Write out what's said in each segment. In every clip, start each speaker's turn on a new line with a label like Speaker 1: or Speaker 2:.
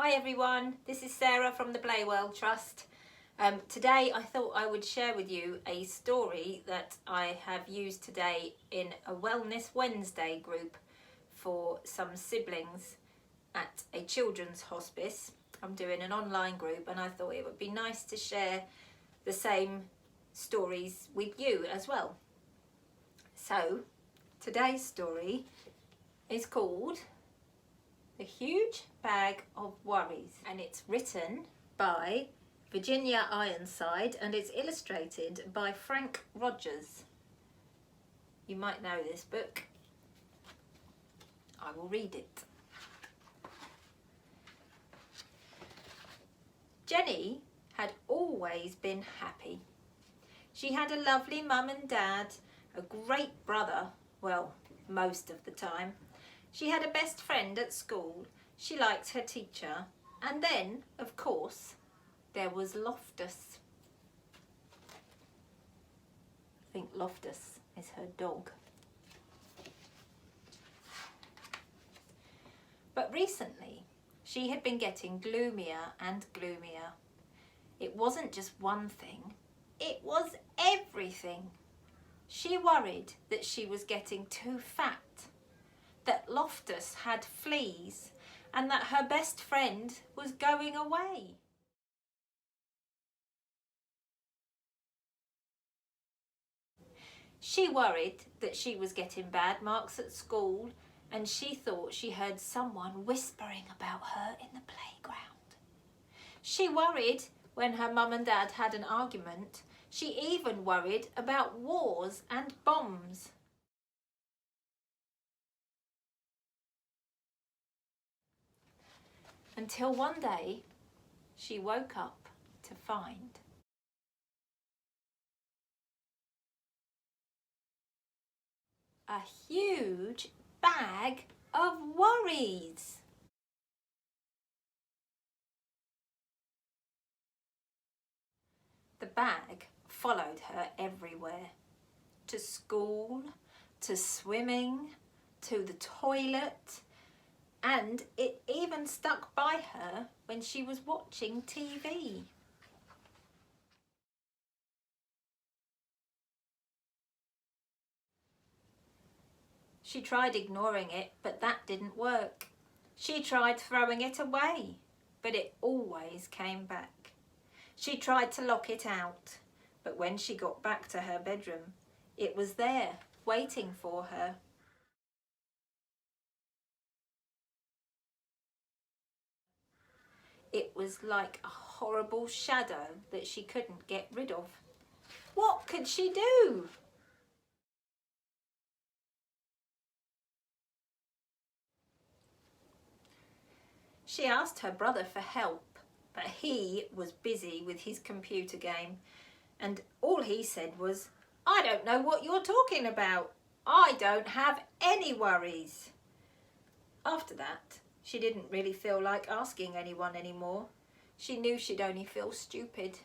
Speaker 1: Hi everyone, this is Sarah from the Blaywell Trust. Today I thought I would share with you a story that I have used today in a Wellness Wednesday group for some siblings at a children's hospice. I'm doing an online group and I thought it would be nice to share the same stories with you as well. So today's story is called The Huge Bag of Worries, and it's written by Virginia Ironside and it's illustrated by Rodgers. You might know this book. I will read it. Jenny had always been happy. She had a lovely mum and dad, a great brother, well, most of the time. She had a best friend at school. She liked her teacher. And then, of course, there was Loftus. I think Loftus is her dog. But recently, she had been getting gloomier and gloomier. It wasn't just one thing, it was everything. She worried that she was getting too fat, that Loftus had fleas, and that her best friend was going away. She worried that she was getting bad marks at school, and she thought she heard someone whispering about her in the playground. She worried when her mum and dad had an argument. She even worried about wars and bombs. Until one day, she woke up to find a huge bag of worries. The bag followed her everywhere, to school, to swimming, to the toilet, and it even stuck by her when she was watching TV. She tried ignoring it, but that didn't work. She tried throwing it away, but it always came back. She tried to lock it out, but when she got back to her bedroom, it was there, waiting for her. It was like a horrible shadow that she couldn't get rid of. What could she do? She asked her brother for help, but he was busy with his computer game, and all he said was, "I don't know what you're talking about. I don't have any worries." After that, she didn't really feel like asking anyone anymore. She knew she'd only feel stupid.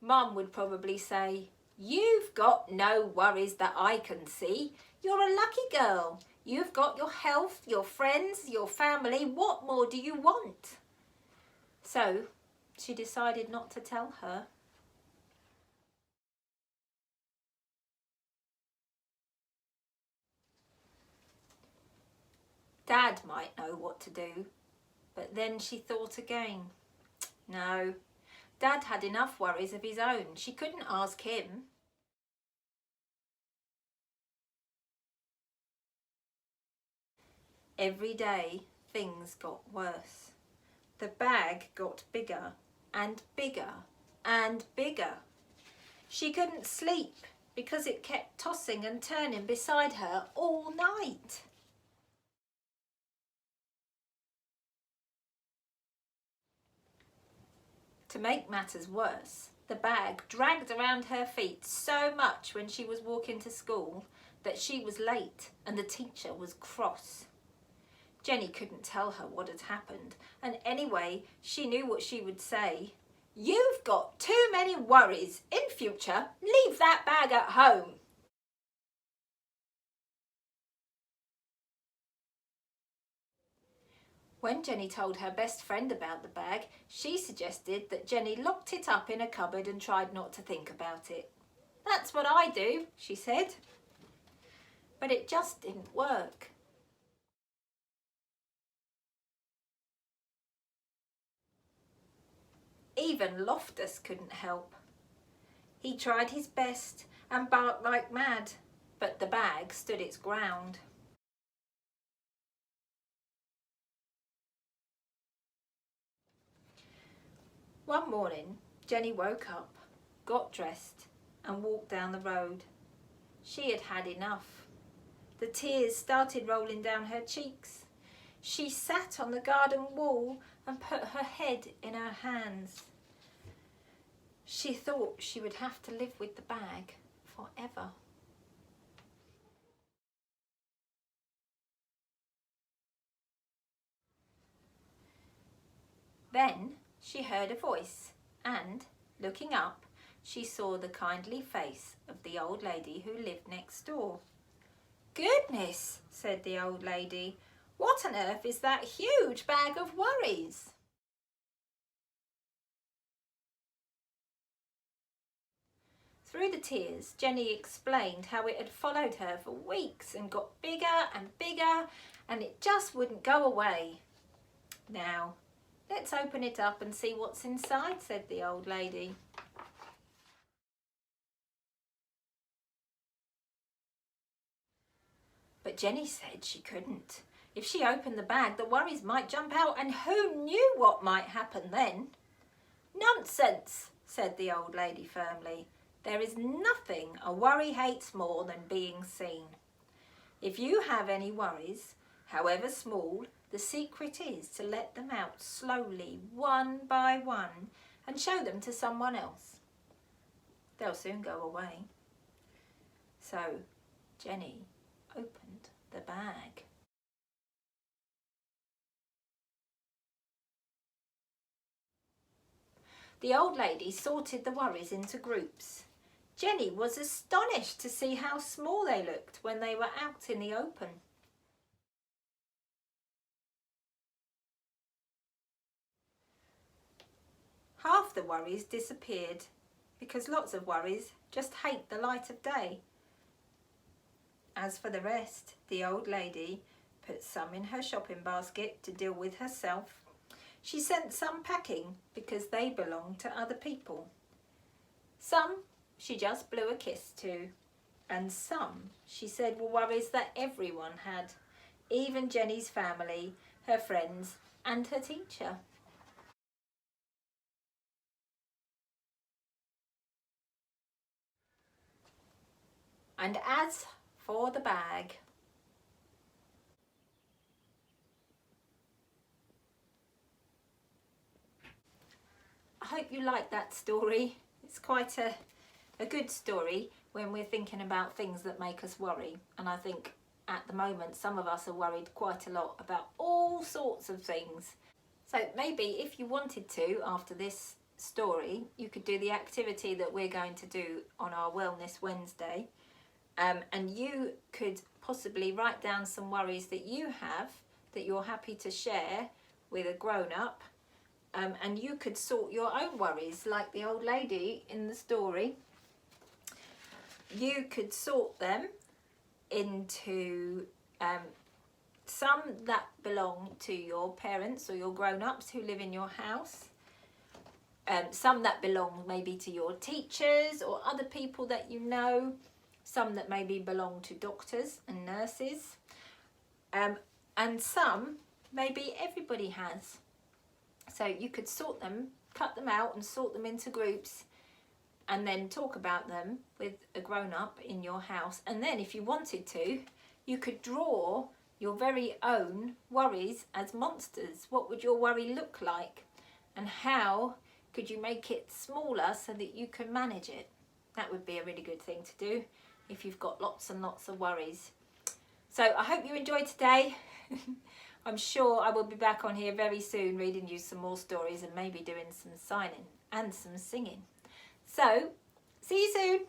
Speaker 1: Mum would probably say, "You've got no worries that I can see. You're a lucky girl. You've got your health, your friends, your family. What more do you want?" So she decided not to tell her. Dad might know what to do, but then she thought again. No, Dad had enough worries of his own. She couldn't ask him. Every day, things got worse. The bag got bigger and bigger and bigger. She couldn't sleep because it kept tossing and turning beside her all night. To make matters worse, the bag dragged around her feet so much when she was walking to school that she was late and the teacher was cross. Jenny couldn't tell her what had happened, and anyway, she knew what she would say. "You've got too many worries. In future, leave that bag at home." When Jenny told her best friend about the bag, she suggested that Jenny locked it up in a cupboard and tried not to think about it. "That's what I do," she said. But it just didn't work. Even Loftus couldn't help. He tried his best and barked like mad, but the bag stood its ground. One morning, Jenny woke up, got dressed and walked down the road. She had had enough. The tears started rolling down her cheeks. She sat on the garden wall and put her head in her hands. She thought she would have to live with the bag forever. Then she heard a voice and, looking up, she saw the kindly face of the old lady who lived next door. "Goodness," said the old lady, "what on earth is that huge bag of worries?" Through the tears, Jenny explained how it had followed her for weeks and got bigger and bigger, and it just wouldn't go away. "Now, let's open it up and see what's inside," said the old lady. But Jenny said she couldn't. If she opened the bag, the worries might jump out, and who knew what might happen then? "Nonsense," said the old lady firmly. "There is nothing a worry hates more than being seen. If you have any worries, however small, the secret is to let them out slowly, one by one, and show them to someone else. They'll soon go away." So Jenny opened the bag. The old lady sorted the worries into groups. Jenny was astonished to see how small they looked when they were out in the open. Half the worries disappeared because lots of worries just hate the light of day. As for the rest, the old lady put some in her shopping basket to deal with herself. She sent some packing because they belonged to other people. Some she just blew a kiss to, and some she said were worries that everyone had, even Jenny's family, her friends, and her teacher. And as for the bag, I hope you like that story. It's quite a good story when we're thinking about things that make us worry. And I think at the moment some of us are worried quite a lot about all sorts of things. So maybe if you wanted to, after this story, you could do the activity that we're going to do on our Wellness Wednesday. And you could possibly write down some worries that you have that you're happy to share with a grown-up. And you could sort your own worries like the old lady in the story. You could sort them into some that belong to your parents or your grown-ups who live in your house. Some that belong maybe to your teachers or other people that you know. Some that maybe belong to doctors and nurses. And some maybe everybody has. So you could sort them, cut them out and sort them into groups, and then talk about them with a grown-up in your house. And then if you wanted to, you could draw your very own worries as monsters. What would your worry look like? And how could you make it smaller so that you can manage it? That would be a really good thing to do if you've got lots and lots of worries. So I hope you enjoyed today. I'm sure I will be back on here very soon reading you some more stories and maybe doing some signing and some singing. So, see you soon.